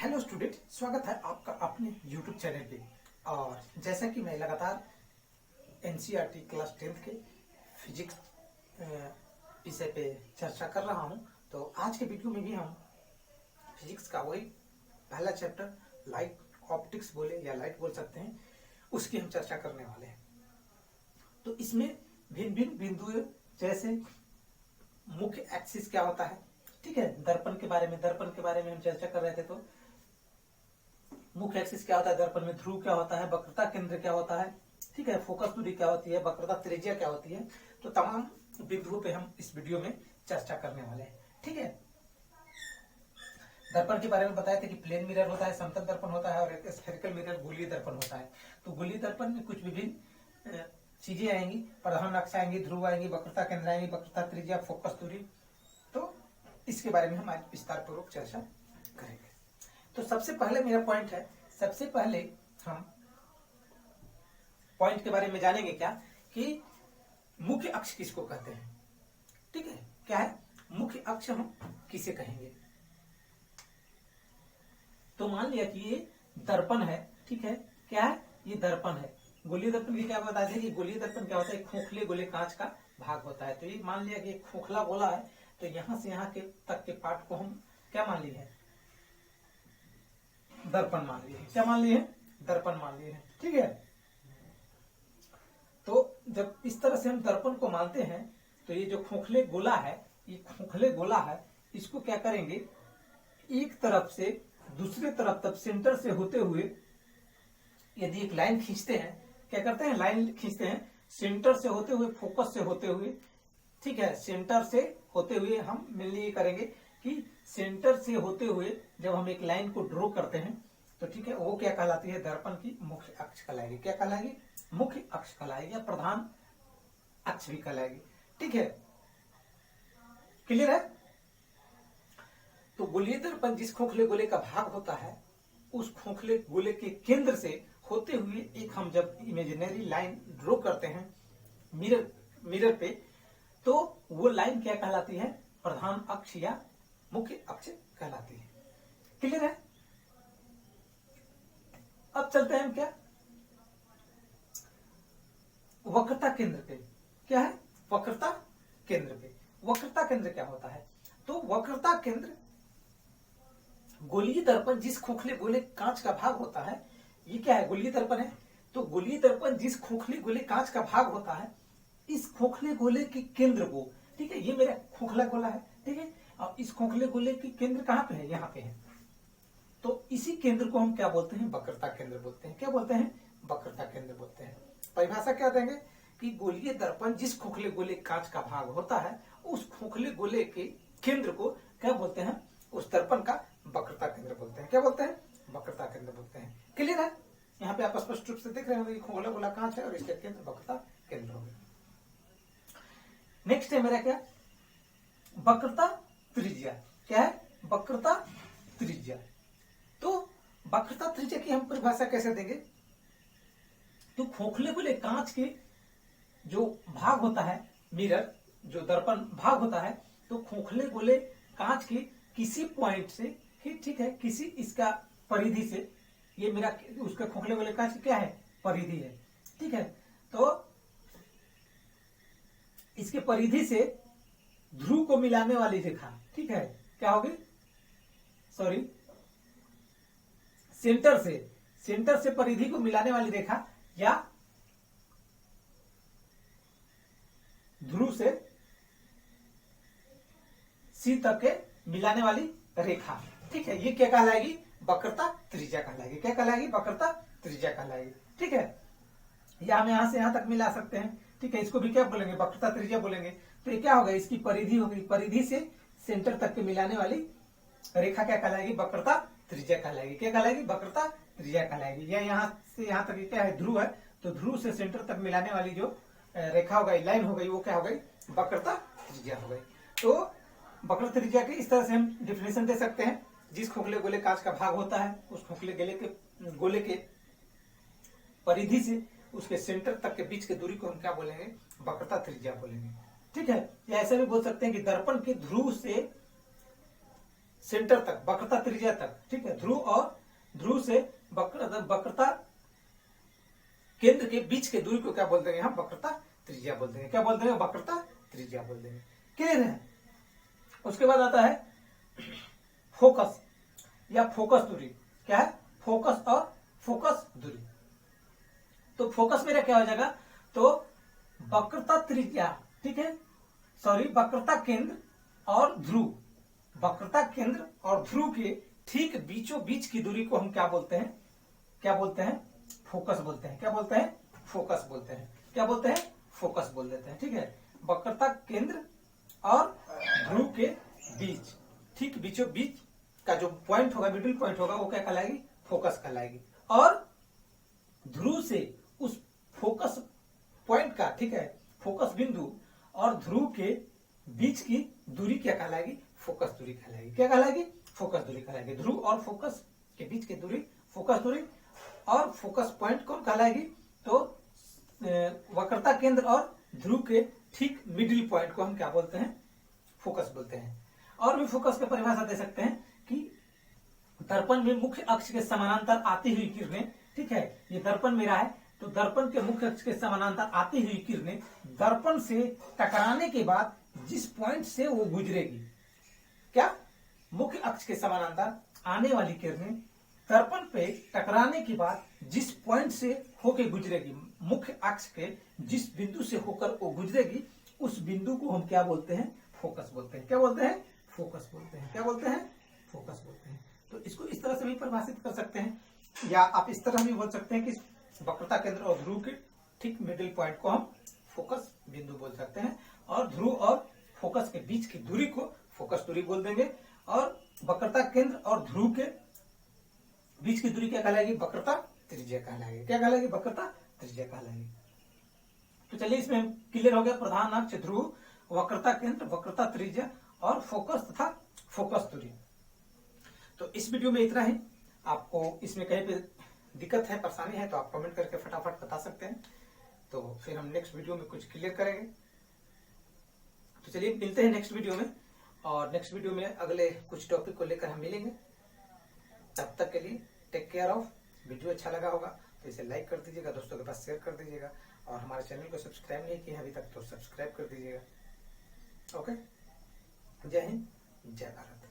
Hello student, स्वागत है आपका अपने यूट्यूब चैनल पे। और जैसा कि मैं लगातार एनसीईआरटी क्लास 10th के फिजिक्स विषय पे चर्चा कर रहा हूं, तो आज के वीडियो में भी हम फिजिक्स का वही पहला चैप्टर लाइट ऑप्टिक्स बोले या लाइट बोल सकते हैं, उसकी हम चर्चा करने वाले हैं। तो इसमें भिन्न भिन्न बिंदु जैसे मुख्य एक्सिस क्या होता है, ठीक है, दर्पण के बारे में हम चर्चा कर रहे थे। तो मुख्य एक्सिस क्या होता है, दर्पण में ध्रुव क्या होता है, वक्रता केंद्र क्या होता है, ठीक है, फोकस दूरी क्या होती है, वक्रता त्रिज्या क्या होती है, तो तमाम बिंदुओं पे हम इस वीडियो में चर्चा करने वाले हैं। ठीक है, दर्पण के बारे में बताया था कि प्लेन मिरर होता है, समतल दर्पण होता है और एक स्फेरिकल मिरर गोलीय दर्पण होता है। तो गोलीय दर्पण में कुछ विभिन्न चीजें आएंगी, प्रधान अक्ष आएंगी, ध्रुव आएंगी, वक्रता केंद्र आएंगी, वक्रता त्रिज्या, फोकस दूरी। तो इसके बारे में हम आज विस्तार पूर्वक चर्चा करेंगे। तो सबसे पहले मेरा पॉइंट है, सबसे पहले हम पॉइंट के बारे में जानेंगे क्या कि मुख्य अक्ष किसको कहते हैं। ठीक है, क्या है मुख्य अक्ष, हम किसे कहेंगे। तो मान लिया कि ये दर्पण है, ठीक है, क्या है ये दर्पण है। गोलीय दर्पण की क्या बताते हैं कि गोलीय दर्पण क्या होता है, खोखले गोले कांच का भाग होता है। तो ये मान लिया कि खोखला गोला है, तो यहां से यहां के तक के पार्ट को हम क्या मान लिए हैं, दर्पण मान लिए हैं। क्या मान लिए हैं, दर्पण मान लिए हैं। ठीक है, तो जब इस तरह से हम दर्पण को मानते हैं, तो ये जो खोखले गोला है, ये खोखले गोला है, इसको क्या करेंगे, एक तरफ से दूसरे तरफ तक सेंटर से होते हुए यदि एक लाइन खींचते हैं, क्या करते हैं, लाइन खींचते हैं सेंटर से होते हुए, फोकस से होते हुए, ठीक है, सेंटर से होते हुए हम मिलने ये करेंगे कि सेंटर से होते हुए जब हम एक लाइन को ड्रॉ करते हैं, तो ठीक है, वो क्या कहलाती है, दर्पण की मुख्य अक्ष कहलाएगी। क्या कहलाएगी, मुख्य अक्ष कहलाएगी या प्रधान अक्ष भी कहलाएगी। ठीक है, क्लियर है। तो गोलीय दर्पण जिस खोखले गोले का भाग होता है, उस खोखले गोले के केंद्र से होते हुए एक हम जब इमेजिनरी लाइन ड्रॉ करते हैं मिरर पे, तो वो लाइन क्या कहलाती है, प्रधान अक्ष या मुख्य अक्ष कहलाती है। क्लियर है। अब चलते हैं हम क्या, वक्रता केंद्र पे। क्या है, वक्रता केंद्र पे। वक्रता केंद्र क्या होता है, तो वक्रता केंद्र गोलीय दर्पण जिस खोखले गोले कांच का भाग होता है, ये क्या है, गोलीय दर्पण है। तो गोलीय दर्पण जिस खोखले गोले कांच का भाग होता है, इस खोखले गोले के केंद्र को, ठीक है, ये मेरा खोखला गोला है, ठीक है, और इस खोखले गोले के केंद्र कहां पे है, यहां पे है। तो इसी केंद्र को हम क्या बोलते हैं, वक्रता केंद्र बोलते हैं। क्या बोलते हैं, वक्रता केंद्र बोलते हैं। परिभाषा क्या देंगे कि गोलीय दर्पण जिस खोखले गोले कांच का भाग होता है, उस खोखले गोले के केंद्र को क्या बोलते हैं, उस दर्पण का वक्रता केंद्र बोलते हैं। क्या बोलते हैं, वक्रता केंद्र बोलते हैं। क्लियर है। यहाँ पे आप स्पष्ट रूप से देख रहे होंगे, खोखला गोला कांच है और इसके केंद्र वक्रता केंद्र होंगे। नेक्स्ट है मेरा क्या, वक्रता त्रिज्या। क्या है, वक्रता त्रिज्या। तो वक्रता त्रिज्या की हम परिभाषा कैसे देंगे, तो खोखले गोले कांच के जो भाग होता है, मिरर जो दर्पण भाग होता है, तो खोखले गोले कांच के किसी पॉइंट से, ठीक है, किसी इसका परिधि से, ये मेरा उसका खोखले गोले कांच क्या है, परिधि है। ठीक है, तो इसके परिधि से ध्रुव को मिलाने वाली रेखा, ठीक है, क्या होगी, सॉरी, सेंटर से परिधि को मिलाने वाली रेखा या ध्रुव से सी तक के मिलाने वाली रेखा, ठीक है, ये क्या कहलाएगी, वक्रता त्रिज्या कहलाएगी। क्या कहलाएगी, वक्रता त्रिज्या कहलाएगी। ठीक है, या हम यहां से यहां तक मिला सकते हैं, ठीक है, इसको भी क्या बोलेंगे, वक्रता त्रिज्या बोलेंगे। तो ये क्या होगा, इसकी परिधि होगी, परिधि से सेंटर तक के मिलाने वाली रेखा क्या कहलाएगी, वक्रता त्रिज्या कहलाएगी। क्या कहलाएगी, वक्रता त्रिज्या कहलाएगी। या यहां से यहां तक क्या है, ध्रुव है, तो ध्रुव से सेंटर तक मिलाने वाली जो रेखा हो गई, लाइन हो गई, वो क्या हो गई, वक्रता त्रिज्या हो गई। तो वक्रता त्रिज्या के इस तरह से हम डिफिनेशन दे सकते हैं, जिस खोखले गोले कांच का भाग होता है, उस खोखले गोले के परिधि से उसके सेंटर तक के बीच के दूरी को हम क्या बोलेंगे, वक्रता त्रिज्या बोलेंगे। ठीक है, या ऐसा भी बोल सकते हैं कि दर्पण के ध्रुव से सेंटर तक, वक्रता त्रिज्या तक, ठीक है, ध्रुव और ध्रुव से वक्रता केंद्र के बीच के दूरी को क्या बोल देंगे हम? वक्रता त्रिज्या बोल देंगे। क्या बोल देंगे? वक्रता त्रिज्या बोल देंगे। क्लियर है? उसके बाद आता है फोकस या फोकस दूरी। क्या है? फोकस और फोकस दूरी। तो फोकस मेरा क्या हो जाएगा? तो वक्रता त्रिज्या, ठीक है, सॉरी, वक्रता केंद्र और ध्रुव, वक्रता केंद्र और ध्रुव के ठीक बीचों बीच की दूरी को हम क्या बोलते हैं? क्या बोलते हैं? फोकस बोलते हैं। क्या बोलते हैं? फोकस बोलते हैं। क्या बोलते हैं? फोकस बोल देते हैं। ठीक है, वक्रता केंद्र और ध्रुव के बीच, ठीक बीचों बीच का जो पॉइंट होगा, मिडिल पॉइंट होगा, वो क्या कहलाएगी? फोकस कहलाएगी। और ध्रुव से उस फोकस पॉइंट का, ठीक है, फोकस बिंदु और ध्रुव के बीच की दूरी क्या कहलाएगी? फोकस दूरी कहलाएगी। क्या कहलाएगी? फोकस दूरी कहलाएगी। ध्रुव और फोकस के बीच की दूरी फोकस दूरी, और फोकस पॉइंट कौन कहलाएगी? तो वक्रता केंद्र और ध्रुव के ठीक मिडिल पॉइंट को हम क्या बोलते हैं? फोकस बोलते हैं। और भी फोकस की परिभाषा दे सकते हैं कि दर्पण में मुख्य अक्ष के समानांतर आती हुई किरणें, ठीक है, ये दर्पण मेरा है, तो दर्पण के मुख्य अक्ष के समानांतर आती हुई किरणें दर्पण से टकराने के बाद जिस पॉइंट से वो गुजरेगी, क्या? मुख्य अक्ष के समानांतर आने वाली किरणें दर्पण पे टकराने के बाद जिस पॉइंट से होकर गुजरेगी, मुख्य अक्ष के जिस बिंदु से होकर वो गुजरेगी, उस बिंदु को हम क्या बोलते हैं? फोकस बोलते हैं। क्या बोलते हैं? फोकस बोलते हैं। क्या बोलते हैं? फोकस बोलते हैं। तो इसको इस तरह से भी परिभाषित कर सकते हैं, या आप इस तरह भी बोल सकते हैं कि वक्रता केंद्र और ध्रुव के ठीक मिडिल पॉइंट को हम फोकस बिंदु बोल सकते हैं, और ध्रुव और फोकस के बीच की दूरी को फोकस दूरी बोल देंगे, और वक्रता केंद्र और ध्रुव के बीच की दूरी क्या कहलाएगी? वक्रता त्रिज्या कहलाएगी। क्या कहलाएगी? वक्रता त्रिज्या कहलाएगी। तो चलिए, इसमें क्लियर हो गया प्रधान अक्ष, ध्रुव, वक्रता केंद्र, वक्रता त्रिज्या और फोकस तथा फोकस दूरी। तो इस वीडियो में इतना ही। आपको इसमें कहीं पे दिक्कत है, परेशानी है, तो आप कमेंट करके फटाफट बता सकते हैं, तो फिर हम नेक्स्ट वीडियो में कुछ क्लियर करेंगे। तो चलिए, मिलते हैं नेक्स्ट वीडियो में, और नेक्स्ट वीडियो में अगले कुछ टॉपिक को लेकर हम मिलेंगे। तब तक के लिए टेक केयर ऑफ। वीडियो अच्छा लगा होगा तो इसे लाइक कर दीजिएगा, दोस्तों के पास शेयर कर दीजिएगा, और हमारे चैनल को सब्सक्राइब नहीं किया अभी तक तो सब्सक्राइब कर दीजिएगा। ओके, जय हिंद, जय भारत।